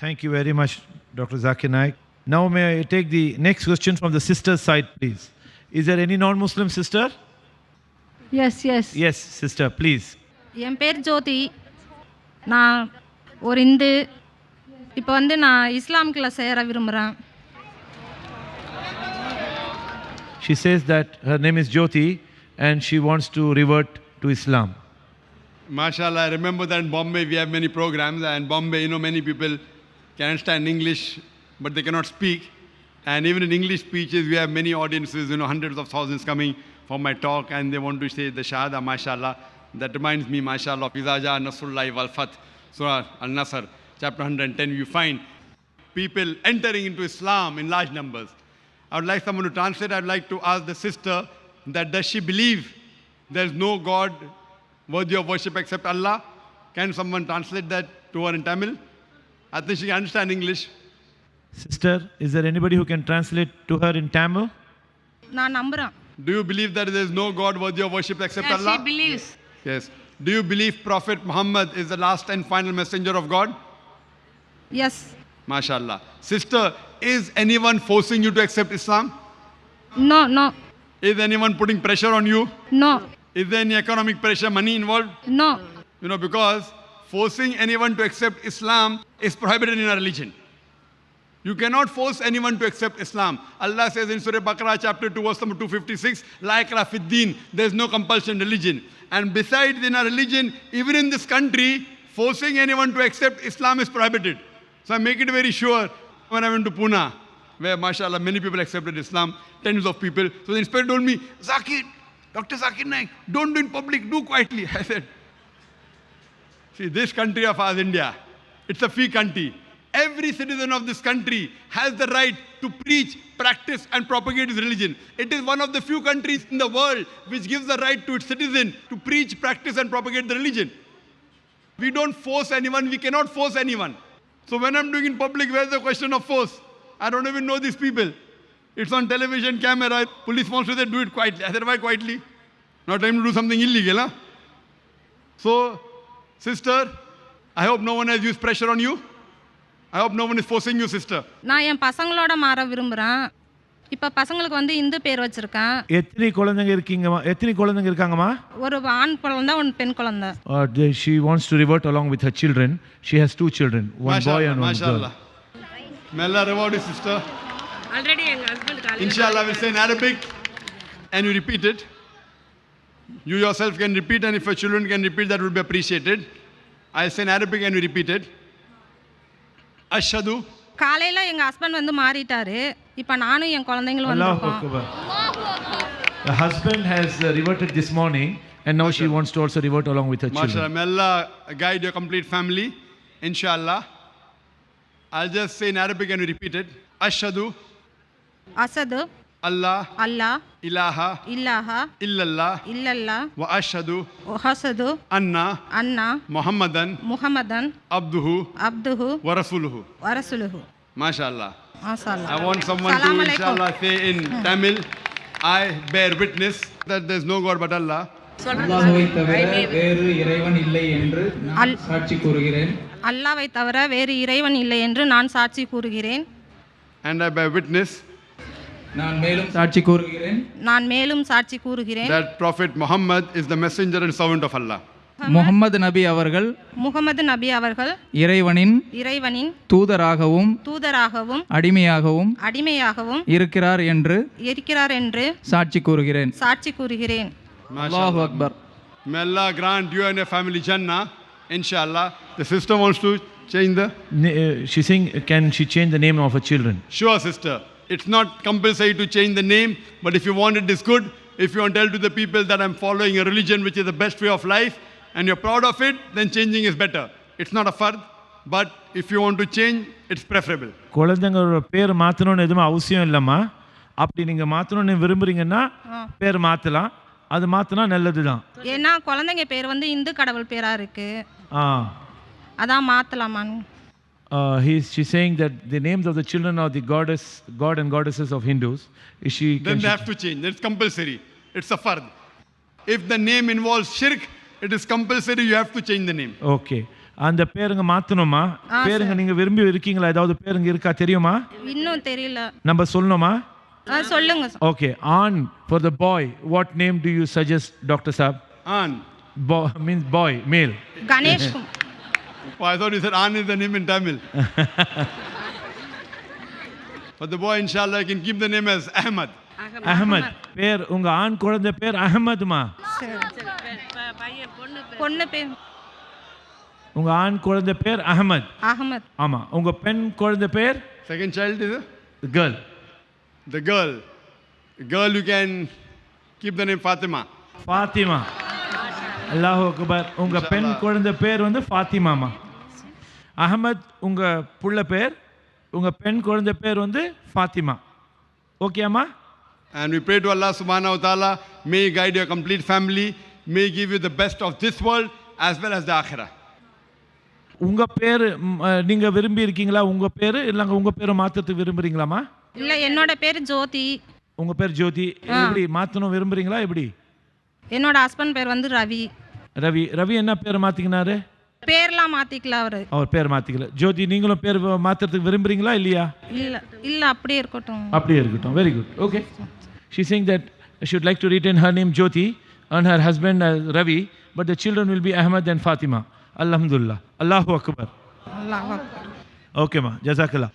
Thank you very much, Dr. Zakir Naik. Now may I take the next question from the sister's side, please. Is there any non-Muslim sister? Yes. Yes, sister, please. என் பேர் ஜோதி. நான் ஒரு இந்து. இப்போ நான் இஸ்லாம்குள்ள சேர விரும்புகிறேன். She says that her name is Jyoti and she wants to revert to Islam. MashaAllah, I remember that in Bombay we have many programs, and Bombay, many people can understand English but they cannot speak. And even in English speeches we have many audiences, hundreds of thousands coming for my talk, and they want to say the Shahada, MashaAllah. That reminds me, MashaAllah, Izaja Nasrullahi wal Fath, Surah Al-Nasr, chapter 110, you find people entering into Islam in large numbers. I would like someone to translate. I would like to ask the sister that does she believe there is no God worthy of worship except Allah? Can someone translate that to her in Tamil? I think she can understand English. Sister, is there anybody who can translate to her in Tamil? நான் நம்புறேன். Do you believe that there is no God worthy of worship except Allah? She believes. Yes. Do you believe Prophet Muhammad is the last and final messenger of God? Yes. MashaAllah. Sister, is anyone forcing you to accept Islam? No. Is anyone putting pressure on you? No. Is there any economic pressure, money involved? No. Because forcing anyone to accept Islam is prohibited in our religion. You cannot force anyone to accept Islam. Allah says in Surah Baqarah chapter 2 verse number 256, La ikrah fid din, there is no compulsion in religion. And besides, in our religion, even in this country, forcing anyone to accept Islam is prohibited. So I make it very sure. When I went to Pune, where mashallah many people accepted Islam, tens of people. So the inspector told me, Zakir, Dr. Zakir Naik, don't do in public, do quietly. I said, see, this country of ours, India, it's a free country. Every citizen of this country has the right to preach, practice and propagate his religion. It is one of the few countries in the world which gives the right to its citizen to preach, practice and propagate the religion. We don't force anyone, we cannot force anyone. So when I'm doing in public, where's the question of force? I don't even know these people. It's on television, camera, police wants to say, do it quietly. I said, why quietly? Not time to do something illegal, huh? So, sister, I hope no one has used pressure on you. I hope no one is forcing you, sister. நான் என் பசங்களோட மாற விரும்புறேன். இப்ப பசங்களுக்கு இந்து பேர் வச்சிருக்கேன். எத்தனை குழந்தைங்க இருக்காங்கம்மா? ஒரு ஆண் குழந்தை, ஒரு பெண் குழந்தை. She wants to revert along with her children. She has 2 children, one boy and one girl. May Allah reward you, sister. Already எங்க husband Inshallah, I will say in Arabic and you repeat it. You yourself can repeat, and if your children can repeat, that would be appreciated. I'll say in Arabic and you repeat it. Ashhadu. காலையில எங்க husband மாறிட்டாரு. இப்ப நானும் என் குழந்தைங்களும் வந்திருக்கோம். The husband has reverted this morning and now she wants to also revert along with her children. MashaAllah, may Allah guide your complete family. Inshallah. I'll just say in Arabic and you repeat it. Ashhadu. Asad. Allah. Allah. Ilaha. Illallah. Wa ashhadu. Anna. Muhammadan. Abduhu. Wa rasuluhu. MashaAllah. I want someone to inshallah say in Tamil, I bear witness that there is no God but Allah. அல்லாஹ்வை தவிர வேறு இறைவன் இல்லை என்று நான் சாட்சி கூறுகிறேன். அல்லாஹ்வை தவிர வேறு இறைவன் இல்லை என்று நான் சாட்சி கூறுகிறேன். And I bear witness. நான் மேலும் சாட்சி கூறுகிறேன். That Prophet Muhammad is the messenger and servant of Allah. Muhammad நபி அவர்கள் இறைவனின் தூதராகவும் அடிமையாகவும் இருக்கிறார் என்று சாட்சி கூறுகிறேன். அல்லாஹு Akbar. May Allah grant you and your family Jannah. Inshallah. The sister wants to change she's saying, can she change the name of her children? Sure, sister. It's not compulsory to change the name, but if you want it is good. If you want to tell to the people that I'm following a religion which is the best way of life and you're proud of it, then changing is better. It's not a fard, but if you want to change, it's preferable. குழந்தைங்களோட பேர் மாத்தணும்னு எதுவும் அவசியம் இல்லம்மா. அப்படி நீங்க மாத்தணும்னு விரும்புறீங்கன்னா பேர் மாத்தலாம். அது மாத்தினா நல்லதுதான். ஏன்னா குழந்தைங்க பேர் இந்து கடவுள் பேரா இருக்கு. அதான் மாத்தலாமான்னு. She's saying that the names of the children are the god and goddesses of Hindus. Then they have to change. It's compulsory. It's a fard. If the name involves shirk, it is compulsory. You have to change the name. Okay. அந்த பேருங்க மாத்தணுமா? பேருங்க நீங்க விரும்பி இருக்கீங்களா? ஏதாவது பேருங்க இருக்கா தெரியுமா? இன்னும் தெரியல. நம்ம சொல்லணுமா? சொல்லுங்க sir. Okay, on for the boy, what name do you suggest, Dr. Saab? An. Means boy, male. Ganesh. Oh, I thought you said An is the name in Tamil. For the boy, inshallah, you can keep the name as Ahmad. Ahmad. பேர் உங்க ஆண் குழந்தை பேர் அஹமத்மா. பொண்ணு பேர் உங்க ஆண் குழந்தை பேர் அஹமத். அஹமத். ஆமா. உங்க பெண் குழந்தை பேர்? Second child is the girl. The girl. The girl, you can keep the name Fatima. Fatima. அல்லாஹ் அக்பர். உங்க பெண் குழந்தை பேர் வந்து ஃபாத்திமாமா. அஹமத் உங்க புள்ள பேர், உங்க பெண் குழந்தை பேர் வந்து ஃபாத்திமா. ஓகேமா? And we pray to Allah subhanahu wa ta'ala, may He guide your complete family, may He give you the best of this world as well as the akhirah. உங்க பேர் நீங்க விரும்பி இருக்கீங்களா? உங்க பேர் இல்ல உங்க பேரை மாத்தறதுக்கு விரும்புறீங்களாமா? இல்ல, என்னோட பேர் ஜோதி. உங்க பேர் ஜோதி. எப்படி மாத்தணும் விரும்புறீங்களா? எப்படி? என்னோட ஹஸ்பண்ட் பேர் வந்து ரவி. ரவி. ரவி என்ன பேர் மாத்திக்கினாரு? பேர்லாம் மாத்திக்கல அவரு. அவர் பேர் மாத்திக்கல. ஜோதி நீங்களும் பேர் மாத்துறதுக்கு விரும்புறீங்களா இல்லையா? இல்ல அப்படியே இருக்கட்டும். அப்படியே இருக்கட்டும். Very good. Okay. She is saying that she would like to retain her name Jyoti and her husband as Ravi, but the children will be Ahmad and Fatima. Alhamdulillah. Allahu Akbar. Allah Akbar. Okay ma. Jazakallah.